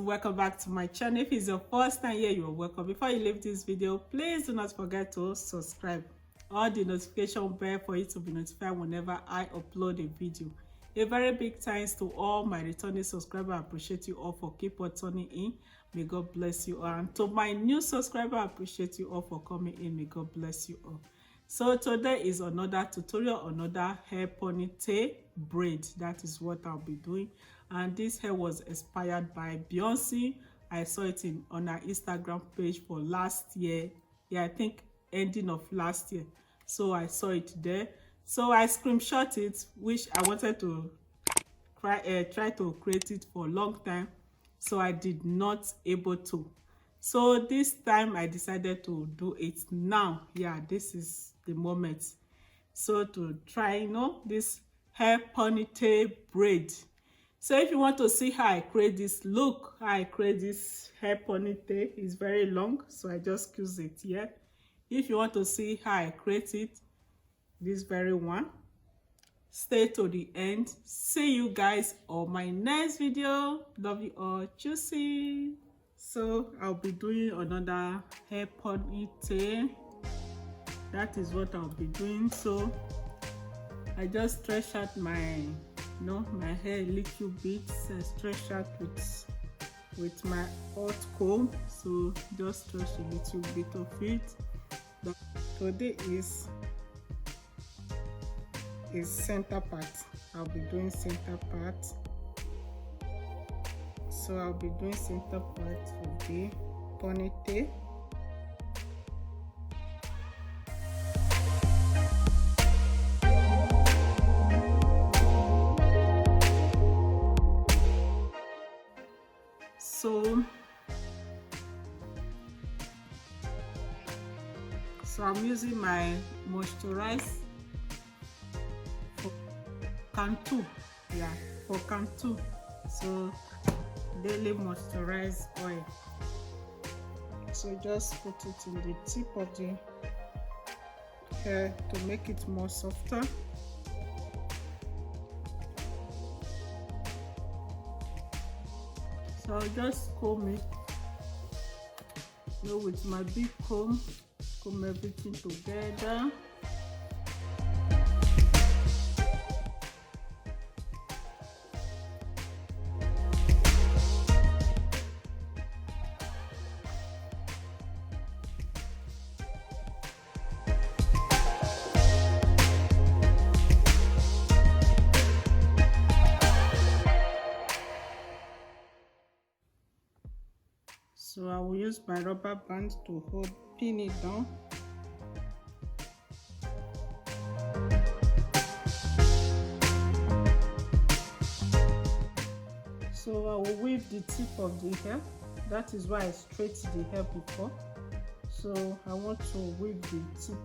welcome back to my channel. If it's your first time here, you're welcome. Before you leave this video, please do not forget to subscribe or the notification bell for you to be notified whenever I upload a video. A very big thanks to all my returning subscribers. I appreciate you all for keep on tuning in. May God bless you all. And to my new subscriber, I appreciate you all for coming in. May God bless you all. So today is another tutorial, another hair ponytail braid. That is what I'll be doing. And this hair was inspired by Beyonce. I saw it on her Instagram page for last year. Yeah, I think ending of last year. So I saw it there. So I screenshot it, which I wanted to try to create it for a long time. So I did not able to. So this time I decided to do it now. Yeah, this is the moment. So to try, this hair ponytail braid. So if you want to see how I create this look, how I create this hair ponytail, is very long, so I just use it here. If you want to see how I create it, this very one, stay to the end. See you guys on my next video. Love you all. Juicy. So I'll be doing another hair ponytail. That is what I'll be doing. So I just stretch out my my hair a little bit. I stretch out with my hot comb. So just stretch a little bit of it. But today is center part. I'll be doing center part. So I'll be doing center part of the ponytail. So I'm using my moisturize for Cantu. Yeah, for Cantu. So daily moisturize oil. So just put it in the tip of the hair to make it more softer. So I'll just comb it, with my big comb everything together. So I will use my rubber band to pin it down. So I will weave the tip of the hair. That is why I straightened the hair before. So I want to weave the tip.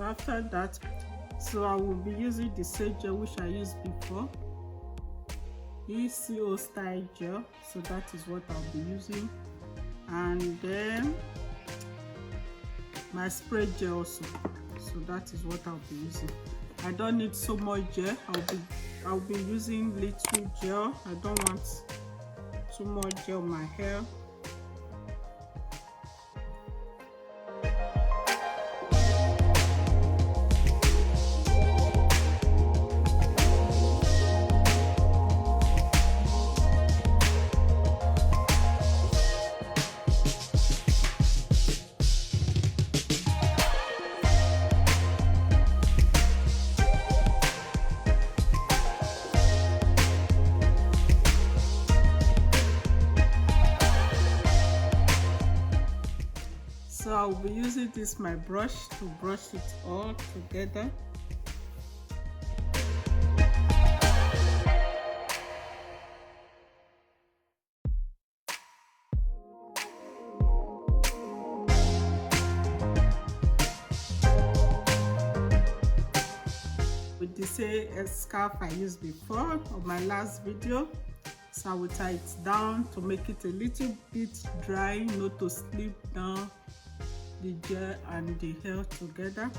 After that, so I will be using the same gel which I used before, ECO style gel. So that is what I'll be using, and then my spray gel also. So that is what I'll be using. I don't need so much gel. I'll be using little gel. I don't want too much gel on my hair. So I'll be using my brush to brush it all together. With the same scarf I used before on my last video. So I will tie it down to make it a little bit dry, not to slip down the gel and the hair together.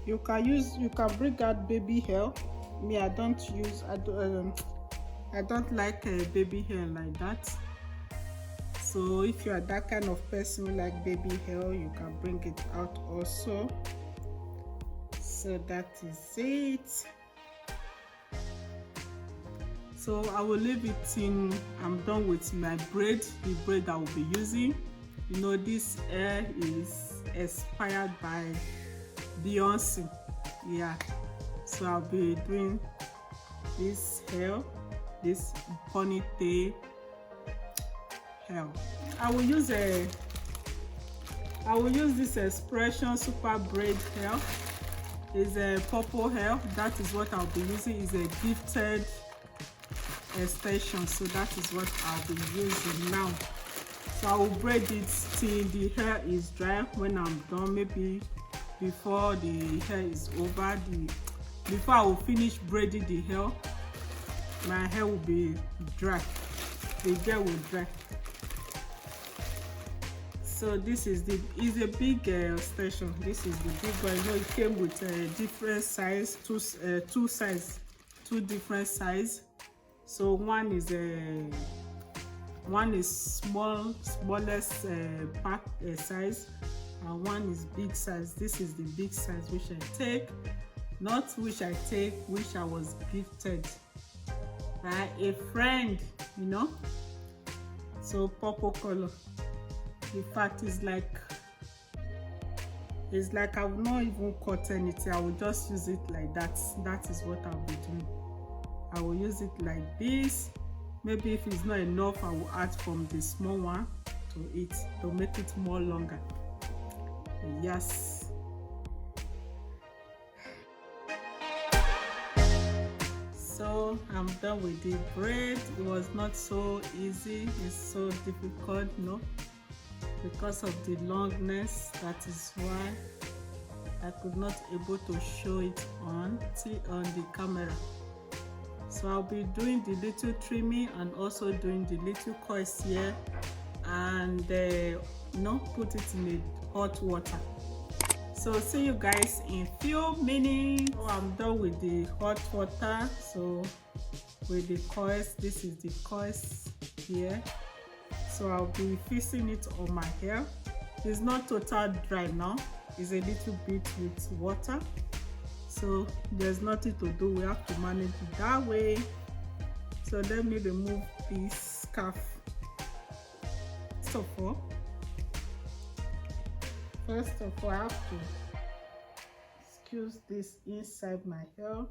You can bring out baby hair. Me, I don't like baby hair like that. So if you are that kind of person who like baby hair, you can bring it out also. So that is it. So I will leave it in. I'm done with my braid, the braid I will be using. You know, this hair is inspired by Beyonce. Yeah, so I'll be doing this hair, this ponytail hair. I will use this expression super braid hair. It's a purple hair. That is what I'll be using. Is a gifted extension, so that is what I'll be using now. So I will braid it till the hair is dry. When I'm done, maybe before the hair is over, before I will finish braiding the hair, my hair will be dry, the gel will dry. So this is a big extension. This is the big one. You know, it came with different size, two different size. So one is smallest pack size, and one is big size. This is the big size which I take, not which I take, which I was gifted by a friend, you know. So purple color. In fact, it's like I will not even cut anything. I will just use it like that. That is what I'll be doing. I will use it like this. Maybe if it's not enough, I will add from the small one to it to make it more longer. Yes. So I'm done with the braid. It was not so easy. It's so difficult, no, because of the longness. That is why I could not able to show it on the camera. So I'll be doing the little trimming and also doing the little coils here, and put it in the hot water. So see you guys in few minutes. So I'm done with the hot water. So with the coils, this is the coils here. So I'll be fixing it on my hair. It's not total dry now. It's a little bit with water. So there's nothing to do. We have to manage it that way. So let me remove this scarf. First of all, I have to excuse this inside my hair.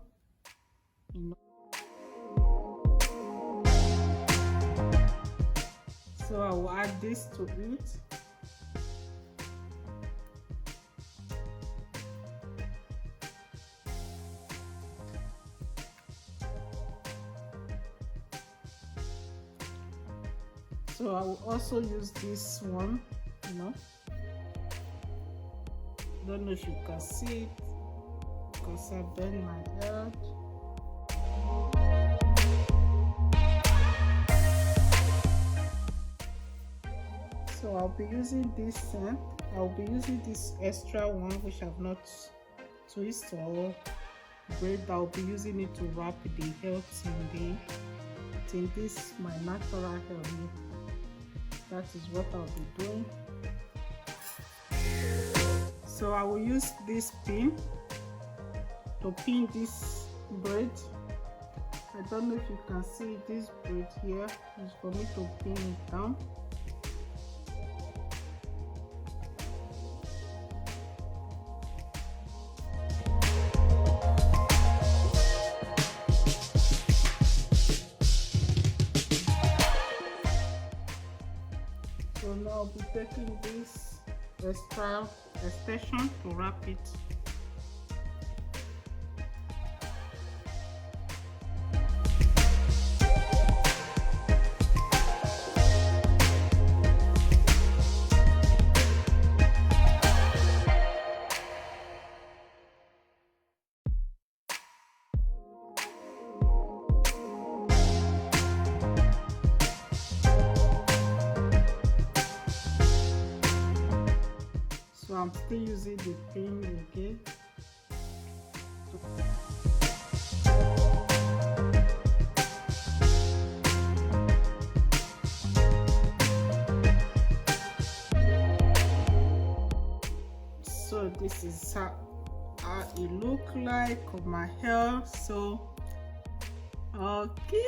So I will add this to it. So I will also use this one, Don't know if you can see it because I've done my hair. So I'll be using this I'll be using this extra one which I've not twisted or braid. I'll be using it to wrap the hair till this my natural hair. That is what I'll be doing. So I will use this pin to pin this braid. I don't know if you can see this braid here. It's for me to pin it down. So now I'll be taking this extra extension to wrap it. I'm still using the pin again. So this is how it look like on my hair. So okay.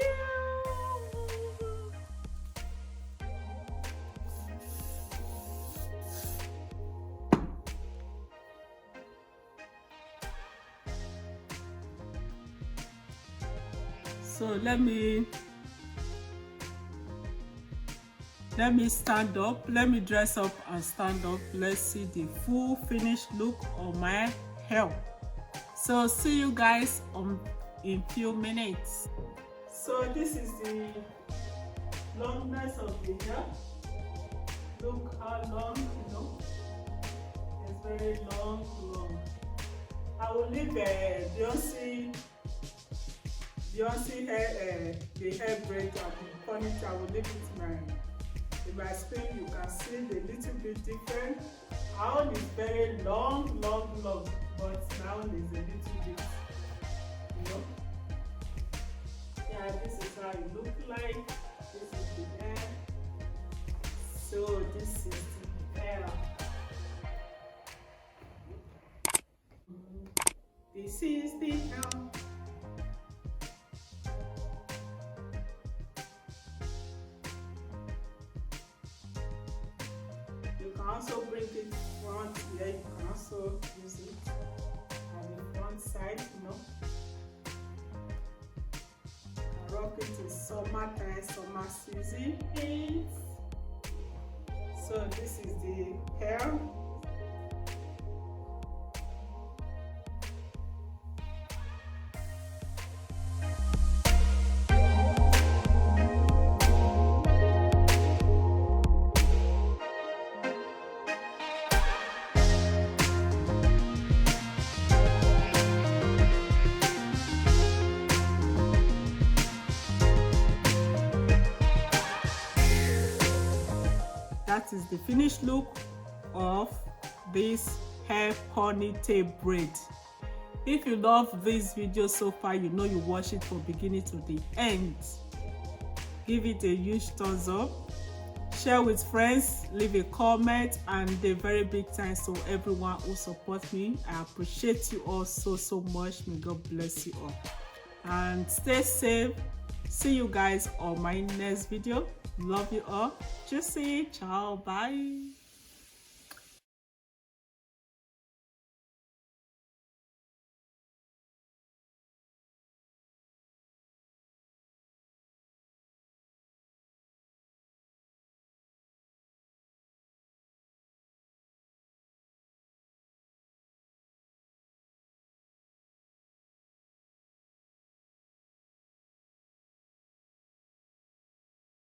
So let me stand up, let me dress up and stand up. Let's see the full finished look on my hair. So see you guys in few minutes. So this is the longness of the hair. Look how long, you know, it's very long. I will leave Beyonce hair, the hair braid and ponytail. I will leave it in my screen. You can see the little bit different. Our own is very long, but my own is a little bit, you know. Yeah, this is how it looks like. This is the hair. So this is the hair. This is the hair. Also bring it front here, you can also use it at the front side, you know. I rock it in summertime, summer season. So this is the hair. That is the finished look of this hair ponytail braid. If you love this video so far, you know you watch it from beginning to the end. Give it a huge thumbs up, share with friends, leave a comment, and a very big thanks to everyone who supports me. I appreciate you all so much. May God bless you all, and stay safe. See you guys on my next video. Love you all. Just say ciao, bye.